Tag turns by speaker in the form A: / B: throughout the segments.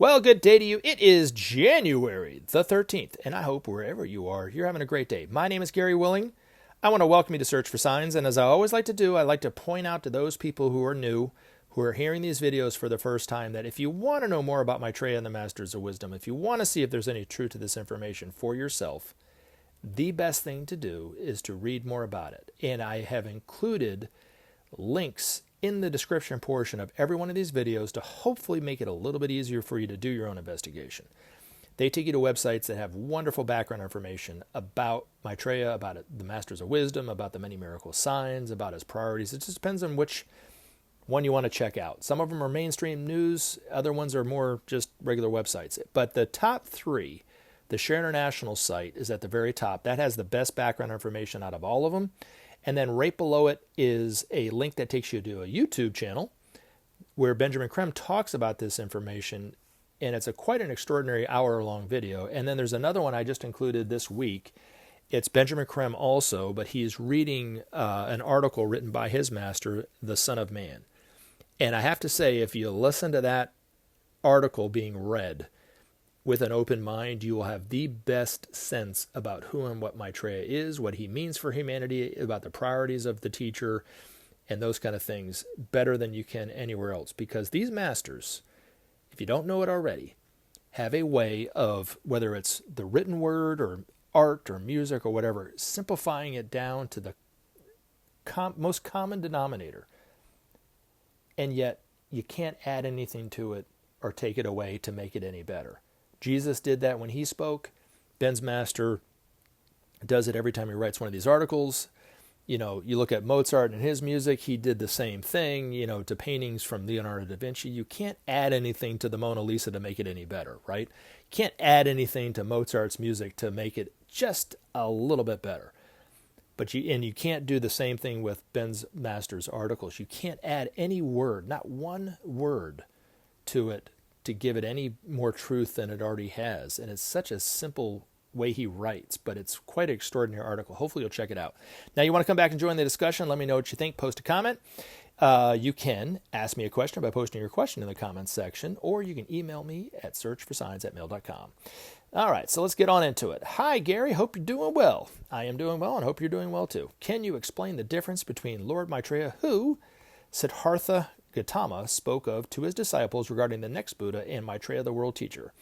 A: Well, good day to you. It is January the 13th, and I hope wherever you are, you're having a great day. My name is Gary Willing. I want to welcome you to Search for Signs, and as I always like to do, I like to point out to those people who are new, who are hearing these videos for the first time, that if you want to know more about Maitreya and the Masters of Wisdom, if you want to see if there's any truth to this information for yourself, the best thing to do is to read more about it. And I have included links in the description portion of every one of these videos to hopefully make it a little bit easier for you to do your own investigation. They take you to websites that have wonderful background information about Maitreya, about the Masters of Wisdom, about the many miracle signs, about his priorities. It just depends on which one you want to check out. Some of them are mainstream news. Other ones are more just regular websites. But the top three, the Share International site is at the very top. That has the best background information out of all of them. And then right below it is a link that takes you to a YouTube channel where Benjamin Crème talks about this information, and it's quite an extraordinary hour-long video. And then there's another one I just included this week. It's Benjamin Crème also, but he's reading an article written by his master, the Son of Man. And I have to say, if you listen to that article being read with an open mind, you will have the best sense about who and what Maitreya is, what he means for humanity, about the priorities of the teacher, and those kind of things, better than you can anywhere else. Because these masters, if you don't know it already, have a way of, whether it's the written word or art or music or whatever, simplifying it down to the most common denominator. And yet, you can't add anything to it or take it away to make it any better. Jesus did that when he spoke. Ben's master does it every time he writes one of these articles. You know, you look at Mozart and his music, he did the same thing, to paintings from Leonardo da Vinci. You can't add anything to the Mona Lisa to make it any better, right? You can't add anything to Mozart's music to make it just a little bit better. But you can't do the same thing with Ben's master's articles. You can't add any word, not one word to it, to give it any more truth than it already has. And it's such a simple way he writes, but it's quite an extraordinary article. Hopefully you'll check it out. Now you want to come back and join the discussion. Let me know what you think. Post a comment. You can ask me a question by posting your question in the comments section, or you can email me at searchforsigns@mail.com. All right, so let's get on into it. Hi, Gary. Hope you're doing well. I am doing well and hope you're doing well too. Can you explain the difference between Lord Maitreya, who Siddhartha Gautama spoke of to his disciples regarding the next Buddha, and Maitreya, the world teacher?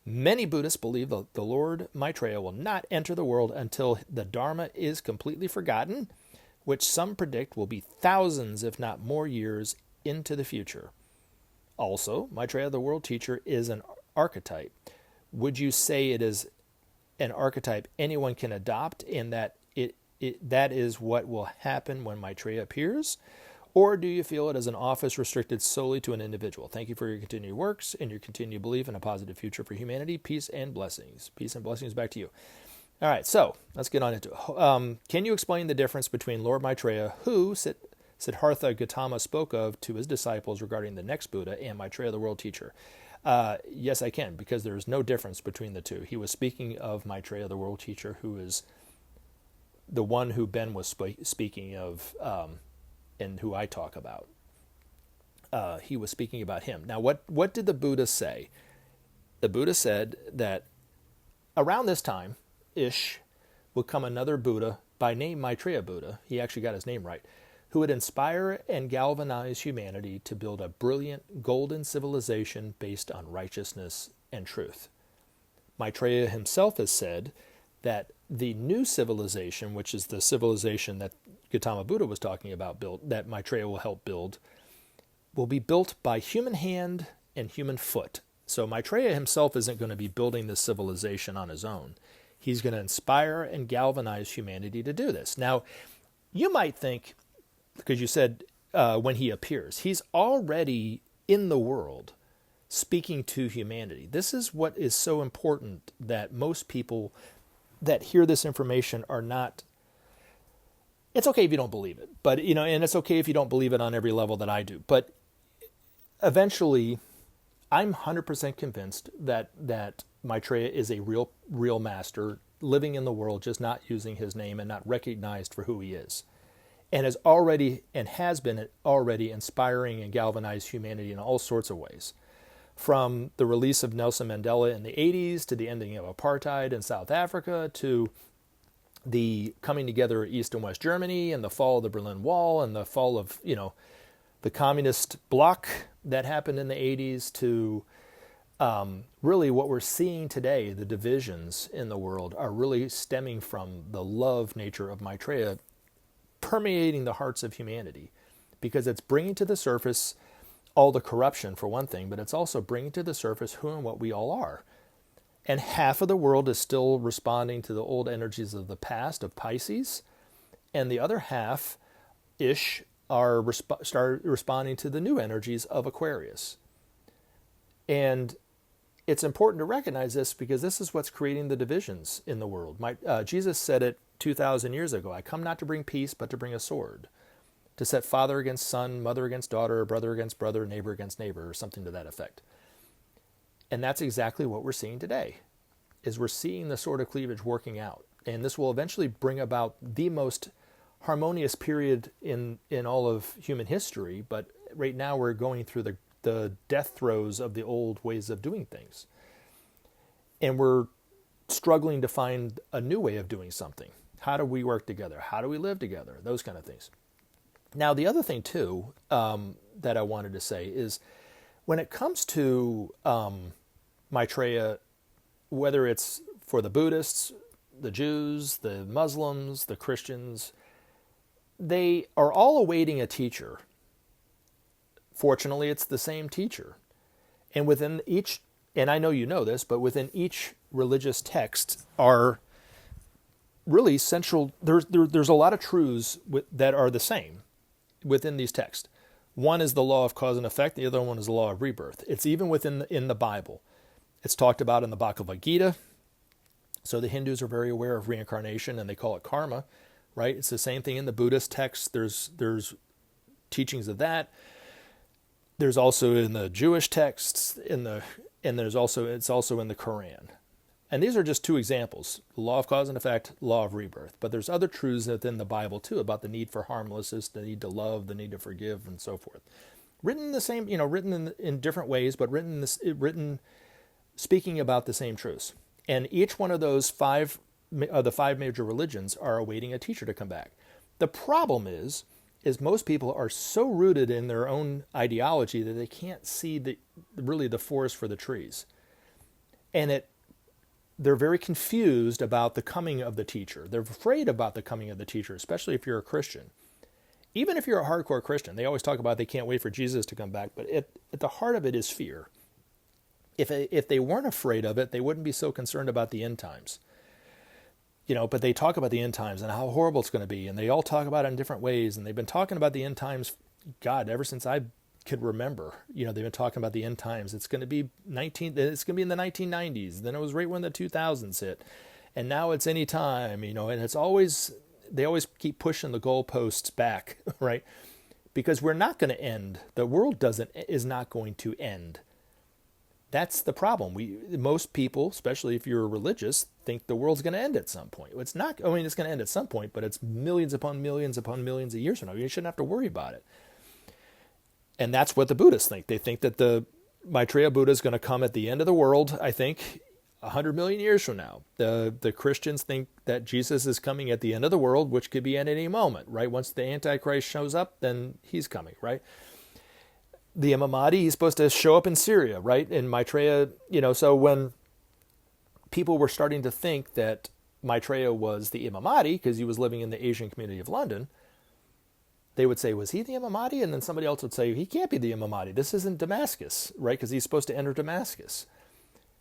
A: Many Buddhists believe the Lord Maitreya will not enter the world until the Dharma is completely forgotten, which some predict will be thousands, if not more, years into the future. Also, Maitreya, the world teacher, is an archetype. Would you say it is an archetype anyone can adopt, and that that is what will happen when Maitreya appears? Or do you feel it as an office restricted solely to an individual? Thank you for your continued works and your continued belief in a positive future for humanity. Peace and blessings. Peace and blessings back to you. All right, so let's get on into it. Can you explain the difference between Lord Maitreya, who Siddhartha Gautama spoke of to his disciples regarding the next Buddha, and Maitreya, the world teacher? Yes, I can, because there is no difference between the two. He was speaking of Maitreya, the world teacher, who is the one who Ben was speaking of, and who I talk about. He was speaking about him. Now, what did the Buddha say? The Buddha said that around this time-ish would come another Buddha by name Maitreya Buddha. He actually got his name right. Who would inspire and galvanize humanity to build a brilliant golden civilization based on righteousness and truth. Maitreya himself has said that the new civilization, which is the civilization that Gautama Buddha was talking about, that Maitreya will help build, will be built by human hand and human foot. So Maitreya himself isn't going to be building this civilization on his own. He's going to inspire and galvanize humanity to do this. Now, you might think, because you said when he appears, he's already in the world speaking to humanity. This is what is so important, that most people that hear this information are not. It's okay if you don't believe it, but and it's okay if you don't believe it on every level that I do. But eventually, I'm 100% convinced that Maitreya is a real master living in the world, just not using his name and not recognized for who he is, and has already and has been already inspiring and galvanized humanity in all sorts of ways. from the release of Nelson Mandela in the 80s to the ending of apartheid in South Africa to the coming together of East and West Germany and the fall of the Berlin Wall and the fall of, the communist bloc that happened in the 80s to really what we're seeing today, the divisions in the world are really stemming from the love nature of Maitreya permeating the hearts of humanity, because it's bringing to the surface all the corruption for one thing, but it's also bringing to the surface who and what we all are. And half of the world is still responding to the old energies of the past of Pisces, and the other half-ish are responding to the new energies of Aquarius. And it's important to recognize this because this is what's creating the divisions in the world. Jesus said it 2,000 years ago, I come not to bring peace, but to bring a sword, to set father against son, mother against daughter, brother against brother, neighbor against neighbor, or something to that effect. And that's exactly what we're seeing today, is we're seeing the sort of cleavage working out. And this will eventually bring about the most harmonious period in all of human history, but right now we're going through the death throes of the old ways of doing things. And we're struggling to find a new way of doing something. How do we work together? How do we live together? Those kind of things. Now, the other thing, too, that I wanted to say is when it comes to Maitreya, whether it's for the Buddhists, the Jews, the Muslims, the Christians, they are all awaiting a teacher. Fortunately, it's the same teacher. And within each, and I know you know this, but within each religious text are really central, there's a lot of truths that are the same within these texts. One is the law of cause and effect, the other one is the law of rebirth. It's even in the Bible. It's talked about in the Bhagavad Gita. So the Hindus are very aware of reincarnation and they call it karma, right? It's the same thing in the Buddhist text. There's teachings of that. There's also in the Jewish texts, it's also in the Quran. And these are just two examples, the law of cause and effect, law of rebirth. But there's other truths within the Bible too about the need for harmlessness, the need to love, the need to forgive, and so forth. Written the same, written in different ways, but written speaking about the same truths. And each one of those the five major religions are awaiting a teacher to come back. The problem is most people are so rooted in their own ideology that they can't see the forest for the trees. And they're very confused about the coming of the teacher. They're afraid about the coming of the teacher, especially if you're a Christian. Even if you're a hardcore Christian, they always talk about they can't wait for Jesus to come back, but at the heart of it is fear. If they weren't afraid of it, they wouldn't be so concerned about the end times. But they talk about the end times and how horrible it's going to be, and they all talk about it in different ways, and they've been talking about the end times, God, ever since I could remember. They've been talking about the end times. It's going to be in the 1990s. Then it was right when the 2000s hit, and now it's any time. And it's always they always keep pushing the goalposts back, right? Because we're not going to end. The world is not going to end. That's the problem. Most people, especially if you're religious, think the world's going to end at some point. It's not. It's going to end at some point, but it's millions upon millions upon millions of years from now. You shouldn't have to worry about it. And that's what the Buddhists think. They think that the Maitreya Buddha is going to come at the end of the world, I think, 100 million years from now. The Christians think that Jesus is coming at the end of the world, which could be at any moment, right? Once the Antichrist shows up, then he's coming, right? The Imam Mahdi, he's supposed to show up in Syria, right? And Maitreya, so when people were starting to think that Maitreya was the Imam Mahdi, because he was living in the Asian community of London, they would say, was he the Imam Mahdi? And then somebody else would say, he can't be the Imam Mahdi. This isn't Damascus, right? Because he's supposed to enter Damascus.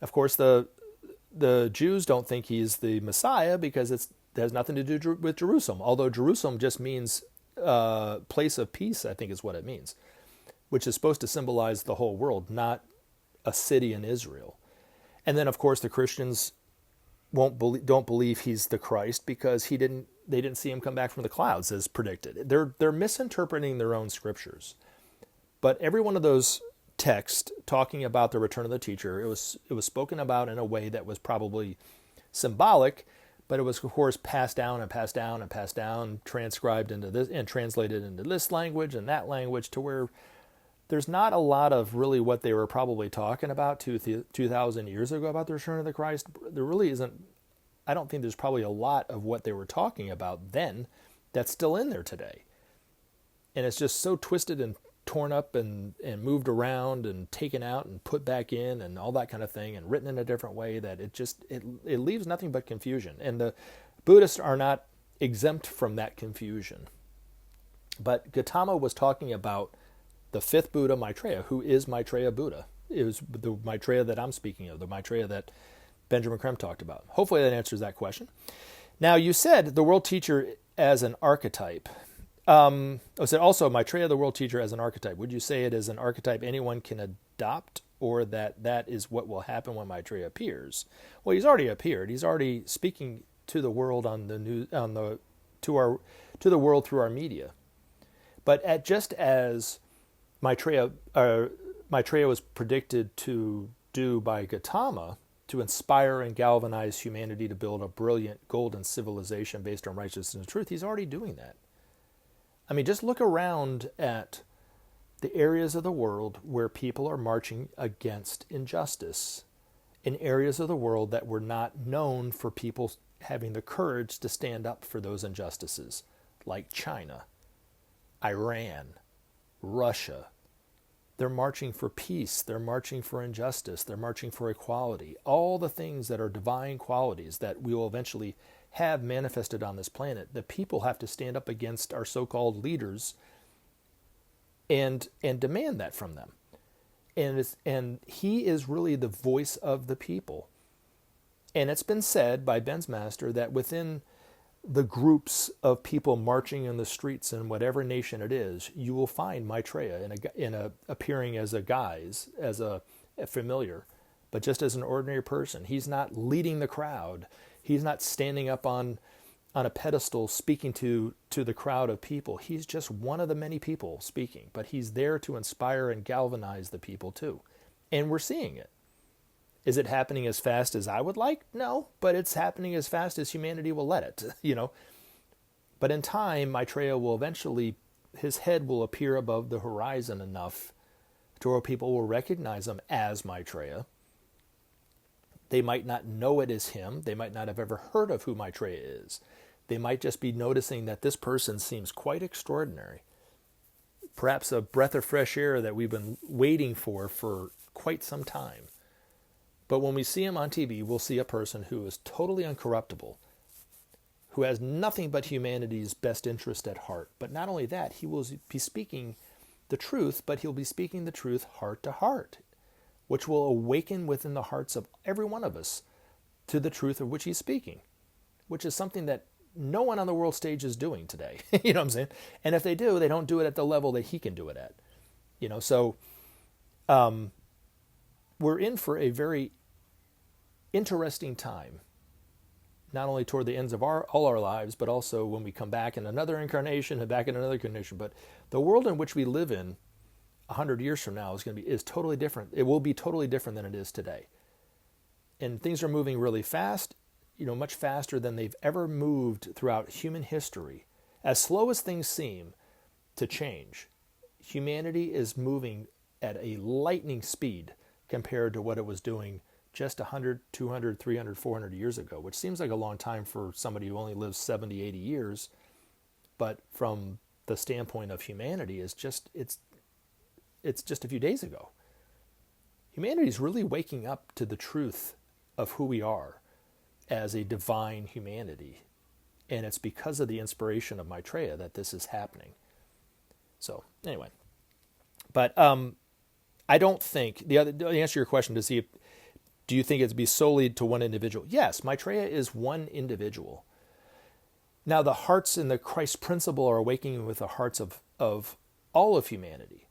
A: Of course, the Jews don't think he's the Messiah because it has nothing to do with Jerusalem, although Jerusalem just means place of peace, I think is what it means, which is supposed to symbolize the whole world, not a city in Israel. And then, of course, the Christians don't believe he's the Christ because they didn't see him come back from the clouds as predicted. They're misinterpreting their own scriptures. But every one of those texts talking about the return of the teacher, it was spoken about in a way that was probably symbolic, but it was, of course, passed down and passed down and passed down, transcribed into this and translated into this language and that language to where there's not a lot of really what they were probably talking about 2,000 years ago about the return of the Christ. There really isn't, I don't think there's probably a lot of what they were talking about then that's still in there today. And it's just so twisted and torn up and moved around and taken out and put back in and all that kind of thing and written in a different way that it leaves nothing but confusion. And the Buddhists are not exempt from that confusion. But Gautama was talking about the fifth Buddha, Maitreya, who is Maitreya Buddha. It was the Maitreya that I'm speaking of, the Maitreya that Benjamin Crème talked about. Hopefully that answers that question. Now, you said the world teacher as an archetype. I said also Maitreya, the world teacher, as an archetype. Would you say it is an archetype anyone can adopt, or that is what will happen when Maitreya appears? Well, he's already appeared. He's already speaking to the world to the world through our media. But just as Maitreya was predicted to do by Gautama, to inspire and galvanize humanity to build a brilliant golden civilization based on righteousness and truth, he's already doing that. I mean, just look around at the areas of the world where people are marching against injustice, in areas of the world that were not known for people having the courage to stand up for those injustices, like China, Iran, Russia. They're marching for peace. They're marching for injustice. They're marching for equality. All the things that are divine qualities that we will eventually have manifested on this planet. The people have to stand up against our so-called leaders and demand that from them. And he is really the voice of the people. And it's been said by Ben's master that within the groups of people marching in the streets in whatever nation it is, you will find Maitreya appearing as a guise, as a familiar, but just as an ordinary person. He's not leading the crowd. He's not standing up on a pedestal speaking to the crowd of people. He's just one of the many people speaking, but he's there to inspire and galvanize the people too. And we're seeing it. Is it happening as fast as I would like? No, but it's happening as fast as humanity will let it, But in time, Maitreya will eventually, his head will appear above the horizon enough to where people will recognize him as Maitreya. They might not know it is him. They might not have ever heard of who Maitreya is. They might just be noticing that this person seems quite extraordinary. Perhaps a breath of fresh air that we've been waiting for quite some time. But when we see him on TV, we'll see a person who is totally uncorruptible, who has nothing but humanity's best interest at heart. But not only that, he will be speaking the truth, but he'll be speaking the truth heart to heart, which will awaken within the hearts of every one of us to the truth of which he's speaking, which is something that no one on the world stage is doing today. You know what I'm saying? And if they do, they don't do it at the level that he can do it at. So we're in for a very interesting time, not only toward the ends of all our lives, but also when we come back in another incarnation and back in another incarnation. But the world in which we live in 100 years from now is totally different. It will be totally different than it is today. And things are moving really fast, much faster than they've ever moved throughout human history. As slow as things seem to change, humanity is moving at a lightning speed compared to what it was doing just 100, 200, 300, 400 years ago, which seems like a long time for somebody who only lives 70, 80 years. But from the standpoint of humanity, it's just a few days ago. Humanity is really waking up to the truth of who we are as a divine humanity. And it's because of the inspiration of Maitreya that this is happening. So, anyway. But I don't think, the answer to your question to see if, do you think it'd be solely to one individual? Yes, Maitreya is one individual. Now the hearts in the Christ principle are awakening with the hearts of all of humanity.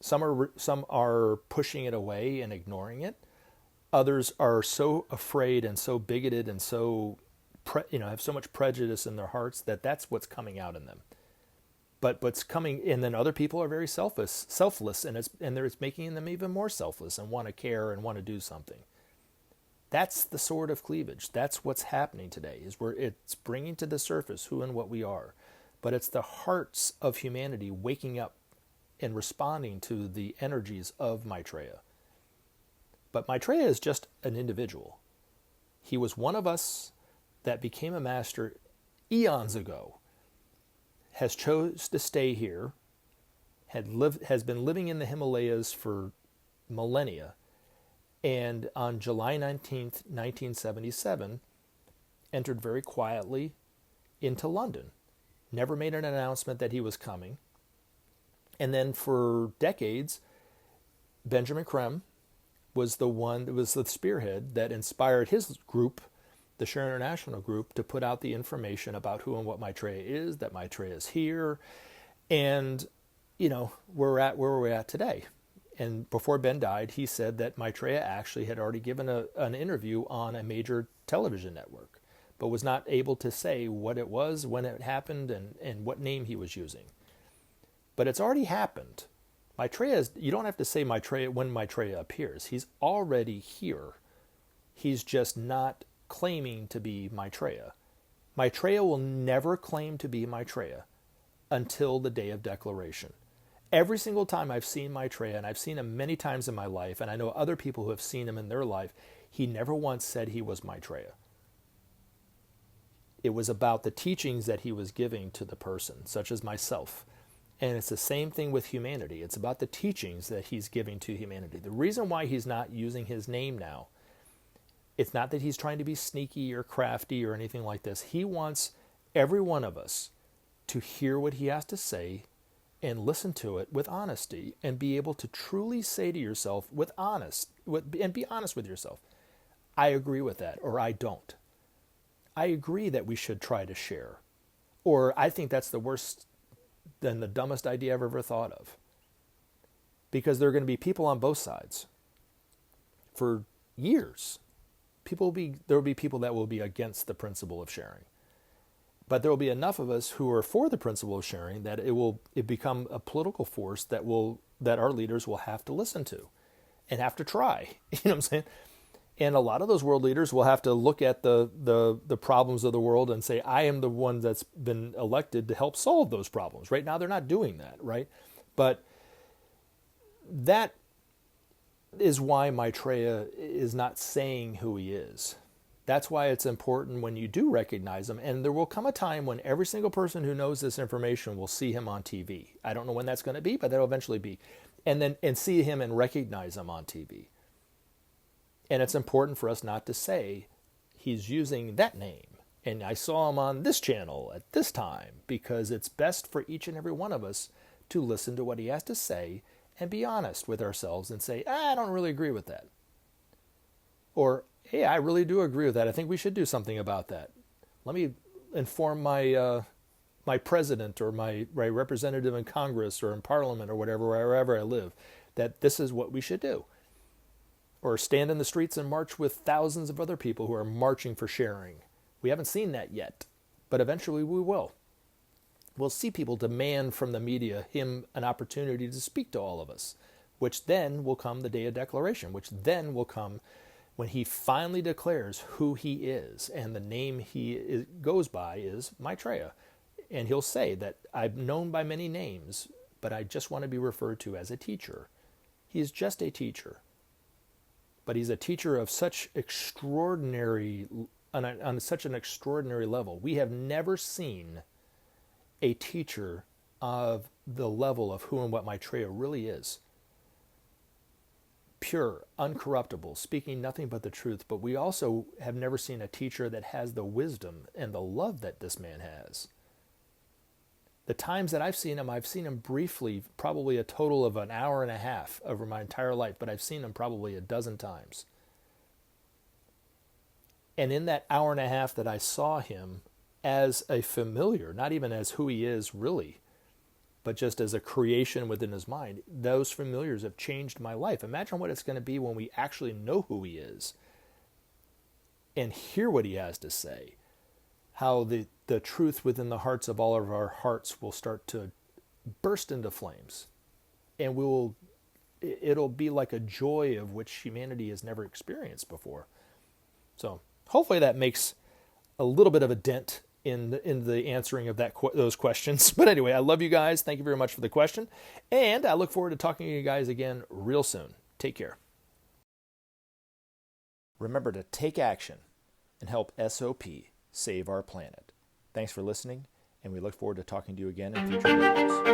A: Some are pushing it away and ignoring it. Others are so afraid and so bigoted and so have so much prejudice in their hearts that that's what's coming out in them. But what's coming, and then other people are very selfless, and it's making them even more selfless and want to care and want to do something. That's the sword of cleavage. That's what's happening today, is where it's bringing to the surface who and what we are. But it's the hearts of humanity waking up and responding to the energies of Maitreya. But Maitreya is just an individual. He was one of us that became a master eons ago, has chose to stay here, has been living in the Himalayas for millennia, and on July 19th, 1977, entered very quietly into London. Never made an announcement that he was coming. And then for decades, Benjamin Crème was the spearhead that inspired his group, the Share International group, to put out the information about who and what Maitreya is, that Maitreya is here, and, we're at where we're at today. And before Ben died, he said that Maitreya actually had already given an interview on a major television network, but was not able to say what it was, when it happened, and what name he was using. But it's already happened. Maitreya, you don't have to say Maitreya when Maitreya appears. He's already here. He's just not claiming to be Maitreya. Maitreya will never claim to be Maitreya until the day of declaration. Every single time I've seen Maitreya, and I've seen him many times in my life, and I know other people who have seen him in their life, he never once said he was Maitreya. It was about the teachings that he was giving to the person, such as myself. And it's the same thing with humanity. It's about the teachings that he's giving to humanity. The reason why he's not using his name now, it's not that he's trying to be sneaky or crafty or anything like this. He wants every one of us to hear what he has to say and listen to it with honesty, and be able to truly say to yourself and be honest with yourself, I agree with that, or I don't. I agree that we should try to share, or I think that's the worst than the dumbest idea I've ever thought of. Because there are going to be people on both sides for years. There will be people that will be against the principle of sharing. But there will be enough of us who are for the principle of sharing that it become a political force that our leaders will have to listen to and have to try. You know what I'm saying? And a lot of those world leaders will have to look at the problems of the world and say, I am the one that's been elected to help solve those problems. Right now, they're not doing that, right? But that is why Maitreya is not saying who he is. That's why it's important when you do recognize him. And there will come a time when every single person who knows this information will see him on TV. I don't know when that's going to be, but that'll eventually be. And see him and recognize him on TV. And it's important for us not to say he's using that name. And I saw him on this channel at this time, because it's best for each and every one of us to listen to what he has to say and be honest with ourselves and say, I don't really agree with that. Or, hey, I really do agree with that. I think we should do something about that. Let me inform my president or my representative in Congress or in Parliament or whatever, wherever I live, that this is what we should do. Or stand in the streets and march with thousands of other people who are marching for sharing. We haven't seen that yet, but eventually we will. We'll see people demand from the media him an opportunity to speak to all of us, which then will come the day of declaration, which then will come when he finally declares who he is, and the name he goes by is Maitreya. And he'll say that I'm known by many names, but I just want to be referred to as a teacher. He is just a teacher. But he's a teacher of such extraordinary, on such an extraordinary level. We have never seen a teacher of the level of who and what Maitreya really is. Pure, uncorruptible, speaking nothing but the truth. But we also have never seen a teacher that has the wisdom and the love that this man has. The times that I've seen him briefly, probably a total of an hour and a half over my entire life, but I've seen him probably a dozen times. And in that hour and a half that I saw him as a familiar, not even as who he is really, but just as a creation within his mind, those familiars have changed my life. Imagine what it's going to be when we actually know who he is and hear what he has to say. How the truth within the hearts of all of our hearts will start to burst into flames. And it'll be like a joy of which humanity has never experienced before. So hopefully that makes a little bit of a dent in the answering of those questions. But anyway, I love you guys. Thank you very much for the question. And I look forward to talking to you guys again real soon. Take care. Remember to take action and help SOP save our planet. Thanks for listening, and we look forward to talking to you again in future videos.